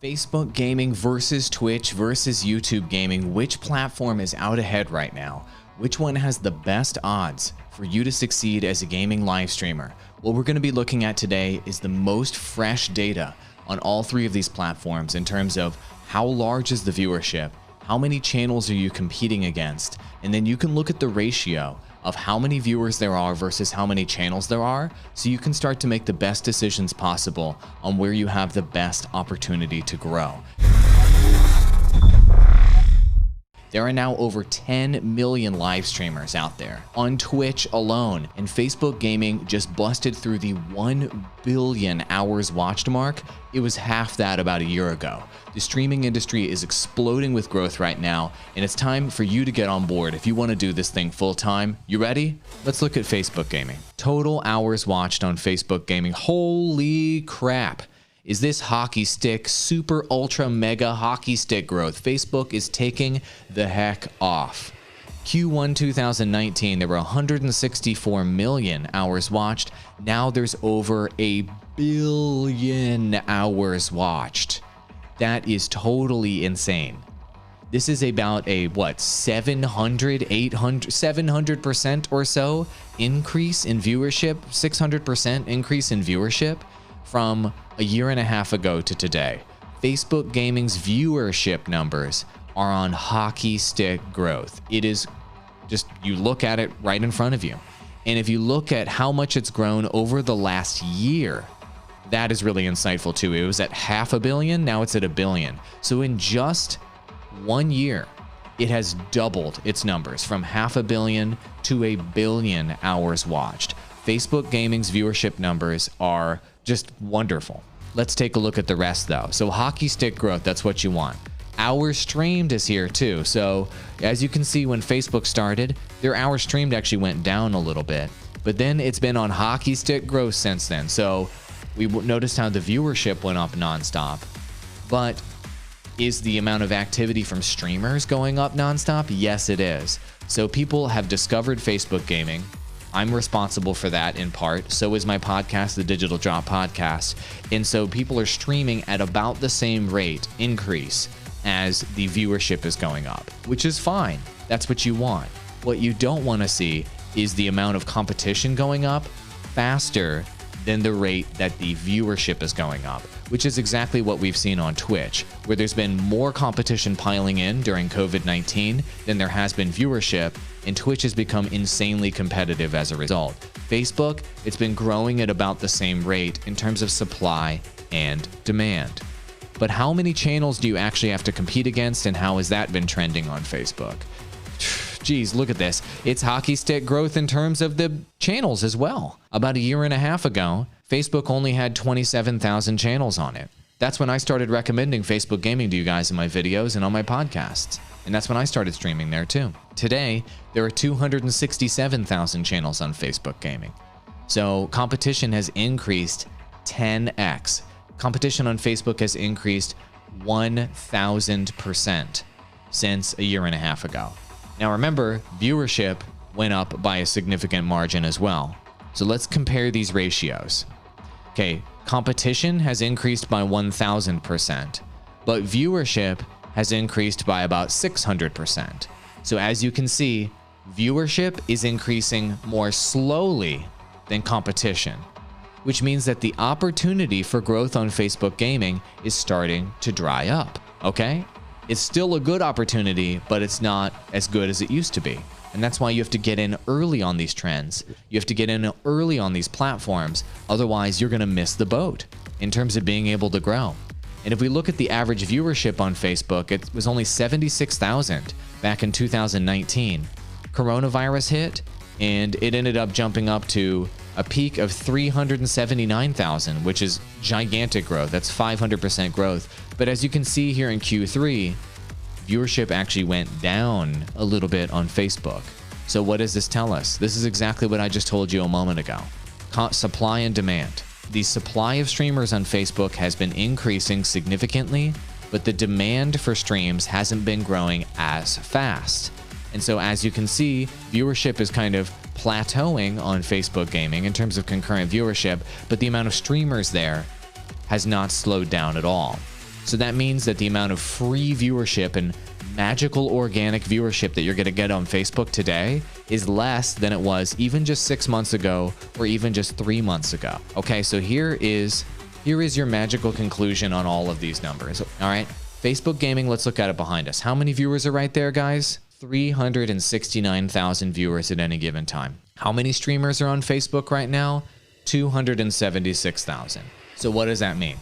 Facebook gaming versus Twitch versus YouTube gaming. Which platform is out ahead right now? Which one has the best odds for you to succeed as a gaming live streamer? What we're going to be looking at today is the most fresh data on all three of these platforms in terms of how large is the viewership, how many channels are you competing against, and then you can look at the ratio of how many viewers there are versus how many channels there are, so you can start to make the best decisions possible on where you have the best opportunity to grow. There are now over 10 million live streamers out there on Twitch alone, and Facebook gaming just busted through the 1 billion hours watched mark. It was half that about a year ago. The streaming industry is exploding with growth right now, and it's time for you to get on board if you want to do this thing full time. You ready? Let's look at Facebook gaming. Total hours watched on Facebook gaming. Holy crap. Is this hockey stick, super ultra mega hockey stick growth? Facebook is taking the heck off. Q1 2019, there were 164 million hours watched. Now there's over a billion hours watched. That is totally insane. This is about a, what, 700% or so increase in viewership, 600% increase in viewership from a year and a half ago to today. Facebook gaming's viewership numbers are on hockey stick growth. It is just, you look at it right in front of you. And if you look at how much it's grown over the last year, that is really insightful too. It was at 500 million, now it's at 1 billion. So in just 1 year, it has doubled its numbers from 500 million to 1 billion hours watched. Facebook gaming's viewership numbers are just wonderful. Let's take a look at the rest though. So hockey stick growth, that's what you want. Hours streamed is here too. So as you can see, when Facebook started, their hours streamed actually went down a little bit, but then it's been on hockey stick growth since then. So we noticed how the viewership went up nonstop, but is the amount of activity from streamers going up nonstop? Yes, it is. So people have discovered Facebook gaming. I'm responsible for that in part. So is my podcast, the Digital Drop Podcast. And so people are streaming at about the same rate increase as the viewership is going up, which is fine. That's what you want. What you don't want to see is the amount of competition going up faster than the rate that the viewership is going up, which is exactly what we've seen on Twitch, where there's been more competition piling in during COVID-19 than there has been viewership, and Twitch has become insanely competitive as a result. Facebook, it's been growing at about the same rate in terms of supply and demand. But how many channels do you actually have to compete against, and how has that been trending on Facebook? Geez, look at this. It's hockey stick growth in terms of the channels as well. About a year and a half ago, Facebook only had 27,000 channels on it. That's when I started recommending Facebook gaming to you guys in my videos and on my podcasts. And that's when I started streaming there too. Today, there are 267,000 channels on Facebook gaming. So competition has increased 10x. Competition on Facebook has increased 1,000% since a year and a half ago. Now remember, viewership went up by a significant margin as well. So let's compare these ratios. Okay, competition has increased by 1,000%, but viewership has increased by about 600%. So as you can see, viewership is increasing more slowly than competition, which means that the opportunity for growth on Facebook gaming is starting to dry up, okay? It's still a good opportunity, but it's not as good as it used to be. And that's why you have to get in early on these trends. You have to get in early on these platforms. Otherwise, you're going to miss the boat in terms of being able to grow. And if we look at the average viewership on Facebook, it was only 76,000 back in 2019. Coronavirus hit, and it ended up jumping up to a peak of 379,000, which is gigantic growth. That's 500% growth. But as you can see here in Q3, viewership actually went down a little bit on Facebook. So what does this tell us? This is exactly what I just told you a moment ago. Supply and demand. The supply of streamers on Facebook has been increasing significantly, but the demand for streams hasn't been growing as fast. And so as you can see, viewership is kind of plateauing on Facebook gaming in terms of concurrent viewership, but the amount of streamers there has not slowed down at all. So that means that the amount of free viewership and magical organic viewership that you're going to get on Facebook today is less than it was even just 6 months ago or even just 3 months ago. Okay, so here is your magical conclusion on all of these numbers. All right, Facebook gaming, let's look at it behind us. How many viewers are right there, guys? 369,000 viewers at any given time. How many streamers are on Facebook right now? 276,000. So what does that mean?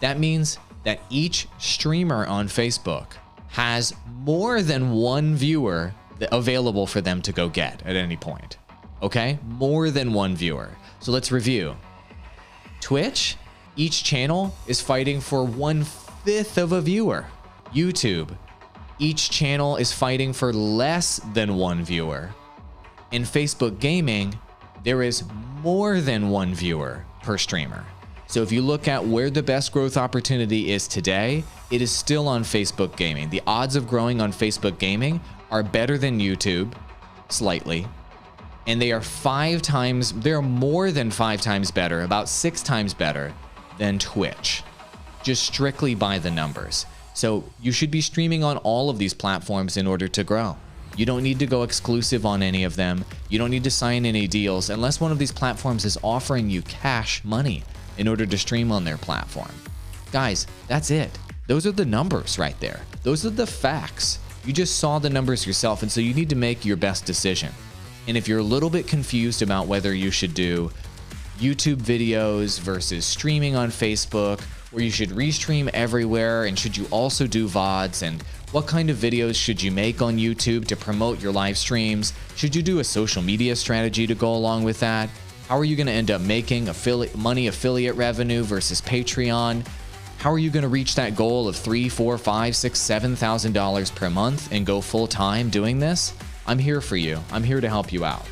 That means that each streamer on Facebook has more than one viewer available for them to go get at any point. Okay? More than one viewer. So let's review. Twitch, each channel is fighting for 1/5 of a viewer. YouTube, each channel is fighting for less than one viewer. In Facebook gaming, there is more than one viewer per streamer. So if you look at where the best growth opportunity is today, it is still on Facebook gaming. The odds of growing on Facebook gaming are better than YouTube, slightly. And they are more than 5 times better, about 6 times better than Twitch, just strictly by the numbers. So you should be streaming on all of these platforms in order to grow. You don't need to go exclusive on any of them. You don't need to sign any deals unless one of these platforms is offering you cash money in order to stream on their platform. Guys, that's it. Those are the numbers right there. Those are the facts. You just saw the numbers yourself, and so you need to make your best decision. And if you're a little bit confused about whether you should do YouTube videos versus streaming on Facebook, or you should restream everywhere, and should you also do VODs, and what kind of videos should you make on YouTube to promote your live streams? Should you do a social media strategy to go along with that? How are you going to end up making affiliate revenue versus Patreon? How are you going to reach that goal of $3,000, $4,000, $5,000, $6,000, $7,000 per month and go full time doing this? I'm here for you. I'm here to help you out.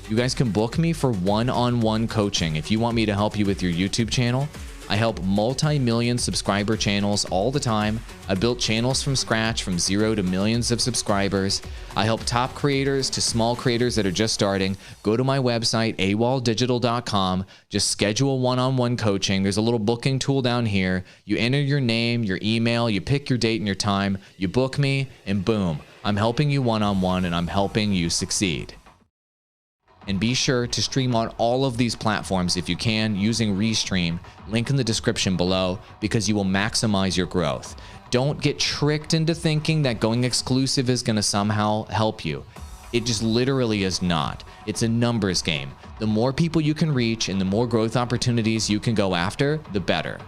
You guys can book me for one-on-one coaching if you want me to help you with your YouTube channel. I help multi-million subscriber channels all the time. I built channels from scratch from 0 to millions of subscribers. I help top creators to small creators that are just starting. Go to my website, awalldigital.com. Just schedule one-on-one coaching. There's a little booking tool down here. You enter your name, your email, you pick your date and your time, you book me, and boom, I'm helping you one-on-one and I'm helping you succeed. And be sure to stream on all of these platforms if you can using Restream, link in the description below, because you will maximize your growth. Don't get tricked into thinking that going exclusive is going to somehow help you. It just literally is not. It's a numbers game. The more people you can reach and the more growth opportunities you can go after, the better.